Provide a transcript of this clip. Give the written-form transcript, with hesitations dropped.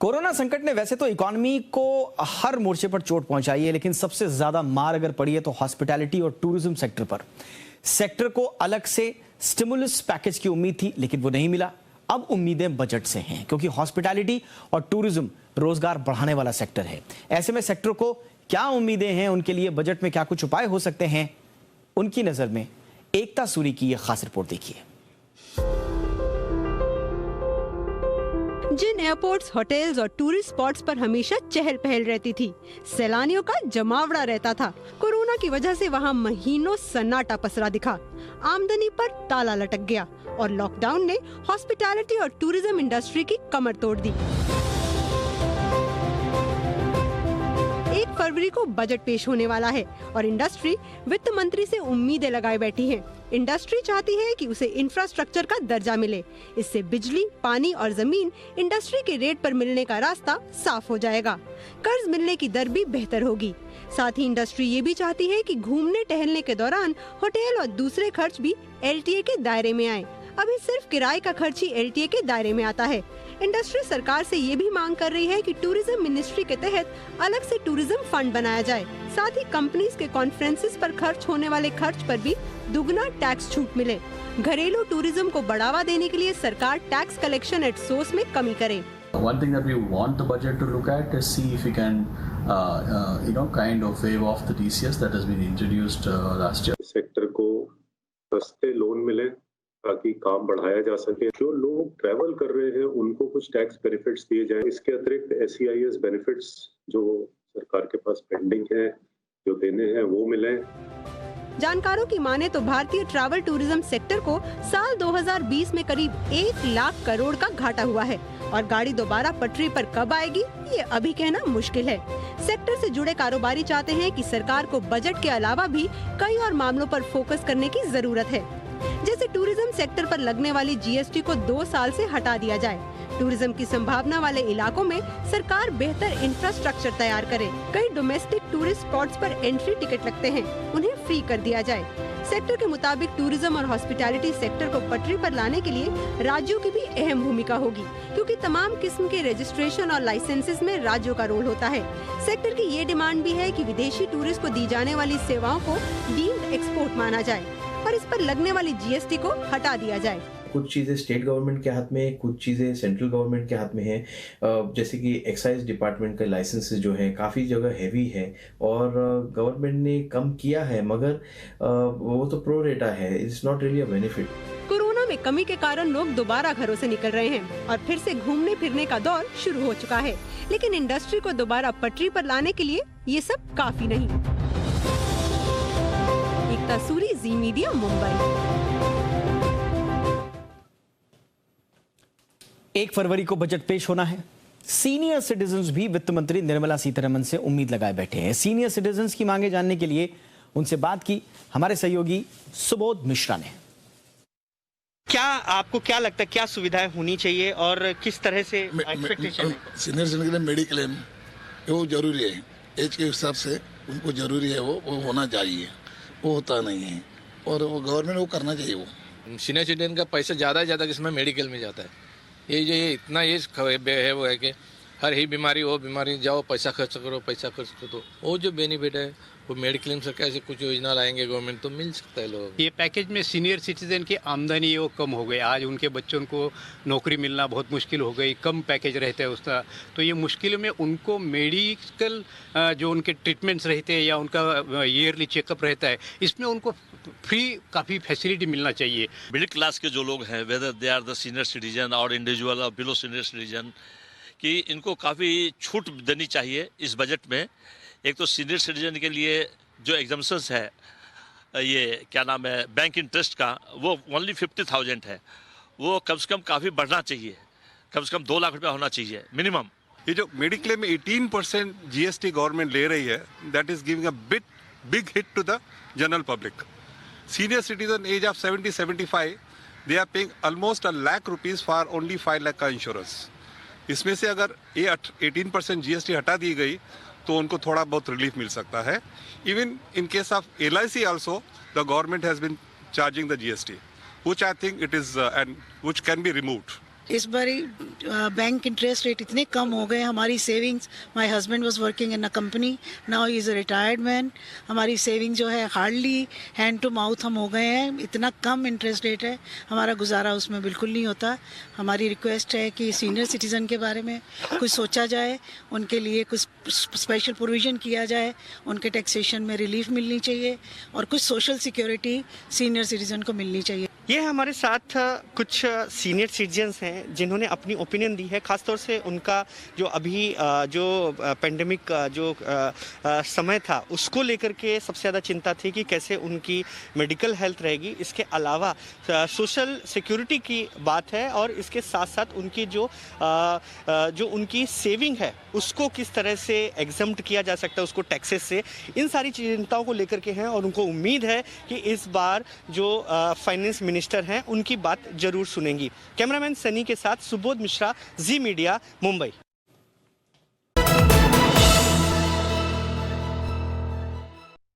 Corona संकट ने वैसे तो इकोनॉमी को हर मोर्चे पर चोट पहुंचाई है, लेकिन सबसे ज्यादा मार अगर पड़ी है तो हॉस्पिटैलिटी और टूरिज्म सेक्टर पर। सेक्टर को अलग से स्टिमुलस पैकेज की उम्मीद थी, लेकिन वो नहीं मिला। अब उम्मीदें बजट से हैं, क्योंकि हॉस्पिटैलिटी और टूरिज्म रोजगार बढ़ाने वाला सेक्टर है। ऐसे में सेक्टर को क्या उम्मीदें हैं, उनके लिए बजट में क्या कुछ उपाय हो सकते हैं, उनकी नजर में एकता सूरी की यह खास रिपोर्ट देखिए। जिन एयरपोर्ट्स, होटल्स और टूरिस्ट स्पॉट्स पर हमेशा चहल पहल रहती थी, सैलानियों का जमावड़ा रहता था, कोरोना की वजह से वहां महीनों सन्नाटा पसरा दिखा। आमदनी पर ताला लटक गया और लॉकडाउन ने हॉस्पिटैलिटी और टूरिज्म इंडस्ट्री की कमर तोड़ दी। 1 फरवरी को बजट पेश होने वाला है और इंडस्ट्री वित्त मंत्री से उम्मीदें लगाए बैठी है। इंडस्ट्री चाहती है कि उसे इंफ्रास्ट्रक्चर का दर्जा मिले। इससे बिजली, पानी और जमीन इंडस्ट्री के रेट पर मिलने का रास्ता साफ हो जाएगा। कर्ज मिलने की दर भी बेहतर होगी। साथ ही इंडस्ट्री ये भी चाहती है कि घूमने टहलने के दौरान होटल और दूसरे खर्च भी LTA के दायरे में आए। अभी सिर्फ किराए का खर्च ही LTA के दायरे में आता है। इंडस्ट्री सरकार से ये भी मांग कर रही है कि टूरिज्म मिनिस्ट्री के तहत अलग से टूरिज्म फंड बनाया जाए। साथ ही कंपनीज के कॉन्फ्रेंसेस पर खर्च होने वाले खर्च पर भी दुगना टैक्स छूट मिले। घरेलू टूरिज्म को बढ़ावा देने के लिए सरकार टैक्स कलेक्शन एट सोर्स में कमी करे। One thing that we want the budget to look at is see if we can, kind of waive off the TCS that has been introduced last year. Sector को सस्ते loan मिले ताकि काम बढ़ाया जा सके। जो लोग ट्रैवल कर रहे हैं उनको कुछ टैक्स बेनिफिट्स दिए जाएं। इसके अतिरिक्त SEIS बेनिफिट्स जो सरकार के पास पेंडिंग है, जो देने हैं वो मिले। जानकारों की माने तो भारतीय ट्रैवल टूरिज्म सेक्टर को साल 2020 में करीब 1 लाख करोड़ का घाटा हुआ है और गाड़ी दोबारा पटरी पर कब आएगी ये अभी कहना मुश्किल है। सेक्टर से जुड़े कारोबारी चाहते हैं कि सरकार को बजट के अलावा भी कई और मामलों पर फोकस करने की जरूरत है। जैसे टूरिज्म सेक्टर पर लगने वाली GST को 2 साल से हटा दिया जाए। टूरिज्म की संभावना वाले इलाकों में सरकार बेहतर इंफ्रास्ट्रक्चर तैयार करे। कई डोमेस्टिक टूरिस्ट स्पॉट्स पर एंट्री टिकट लगते हैं, उन्हें फ्री कर दिया जाए। सेक्टर के मुताबिक टूरिज्म और हॉस्पिटैलिटी सेक्टर को पटरी पर लाने के लिए राज्यों की भी अहम भूमिका होगी, क्योंकि तमाम किस्म के रजिस्ट्रेशन और लाइसेंसेस में राज्यों का रोल होता है। सेक्टर की ये डिमांड भी है कि विदेशी टूरिस्ट को दी जाने वाली सेवाओं को डीम्ड एक्सपोर्ट माना जाए और इस पर लगने वाली GST को हटा दिया जाए। कुछ चीज़ें स्टेट गवर्नमेंट के हाथ में, कुछ चीज़ें सेंट्रल गवर्नमेंट के हाथ में है। जैसे कि एक्साइज डिपार्टमेंट का लाइसेंस जो है काफ़ी जगह हैवी है और गवर्नमेंट ने कम किया है, मगर वो तो प्रो रेटा है, it's not really a benefit. Corona में कमी के कारण लोग दोबारा घरों से निकल रहे हैं और फिर से घूमने फिरने का दौर शुरू हो चुका है, लेकिन इंडस्ट्री को दोबारा पटरी पर लाने के लिए ये सब काफी नहीं। एकता सूरी, जी मीडिया, मुंबई। 1 फरवरी को बजट पेश होना है। सीनियर सिटीजन्स भी वित्त मंत्री निर्मला सीतारमण से उम्मीद लगाए बैठे हैं। सीनियर सिटीजन्स की मांगे जानने के लिए उनसे बात की हमारे सहयोगी सुबोध मिश्रा ने। क्या आपको क्या लगता है, क्या सुविधाएं होनी चाहिए और किस तरह से एक्सपेक्टेशन है? सीनियर सिटीजन के लिए मेडिक्लेम वो जरूरी है, एज के हिसाब से उनको जरूरी है, वो होना चाहिए, वो होता नहीं है और वो गवर्नमेंट वो करना चाहिए। वो सीनियर सिटीजन का पैसा ज़्यादा किसमें मेडिकल में जाता है। ये इतना ये है वो है कि हर ही बीमारी, वो बीमारी जाओ पैसा खर्च करो, तो वो जो बेनिफिट है वो मेडिक्लेम सरकार से कुछ योजना लाएंगे गवर्नमेंट तो मिल सकता है लोग। ये पैकेज में सीनियर सिटीजन की आमदनी वो कम हो गई। आज उनके बच्चों को नौकरी मिलना बहुत मुश्किल हो गई, कम पैकेज रहता है उसका, तो ये मुश्किल में उनको मेडिकल जो उनके ट्रीटमेंट्स रहते हैं या उनका ईयरली चेकअप रहता है, इसमें उनको फ्री काफ़ी फैसिलिटी मिलना चाहिए। मिडिल क्लास के जो लोग हैं, whether they are the senior citizen और इंडिविजुअल और बिलो सीनियर सिटीजन, कि इनको काफ़ी छूट देनी चाहिए इस बजट में। एक तो सीनियर सिटीजन के लिए जो एग्जाम्पशंस है, ये क्या नाम है, बैंक इंटरेस्ट का, वो ओनली 50,000 है। वो कम से कम काफ़ी बढ़ना चाहिए, कम से कम 2 लाख रुपया होना चाहिए मिनिमम। ये जो मेडिक्लेम में 18% GST गवर्नमेंट ले रही है, that is giving a big hit to the general public. Senior citizen age of 70-75 they are paying almost $1 lakh for only 5 lakh का इंश्योरेंस। इसमें से अगर ये 18% GST हटा दी गई तो उनको थोड़ा बहुत रिलीफ मिल सकता है। Even in case of LIC also the government has been charging the GST, which I think it is and which can be removed. इस बार बैंक इंटरेस्ट रेट इतने कम हो गए, हमारी savings, my husband was working in a company, now he is a retired man, हमारी saving जो है hardly hand to mouth हम हो गए हैं, इतना कम इंटरेस्ट रेट है, हमारा गुजारा उसमें बिल्कुल नहीं होता। हमारी रिक्वेस्ट है कि सीनियर सिटीज़न के बारे में कुछ सोचा जाए, उनके लिए कुछ स्पेशल प्रोविज़न किया जाए, उनके टैक्सेशन में रिलीफ मिलनी चाहिए और कुछ सोशल सिक्योरिटी सीनियर सिटीज़न को मिलनी चाहिए। ये हमारे साथ कुछ सीनियर सिटीजन्स हैं जिन्होंने अपनी ओपिनियन दी है, खासतौर से उनका जो अभी जो पेंडेमिक जो समय था उसको लेकर के सबसे ज़्यादा चिंता थी कि कैसे उनकी मेडिकल हेल्थ रहेगी। इसके अलावा सोशल सिक्योरिटी की बात है और इसके साथ साथ उनकी जो उनकी सेविंग है उसको किस तरह से एग्जम्प्ट किया जा सकता है उसको टैक्सेस से, इन सारी चिंताओं को लेकर के हैं और उनको उम्मीद है कि इस बार जो फाइनेंस मिनिस्टर हैं उनकी बात जरूर सुनेंगी। कैमरामैन सनी के साथ सुबोध मिश्रा, जी मीडिया, मुंबई।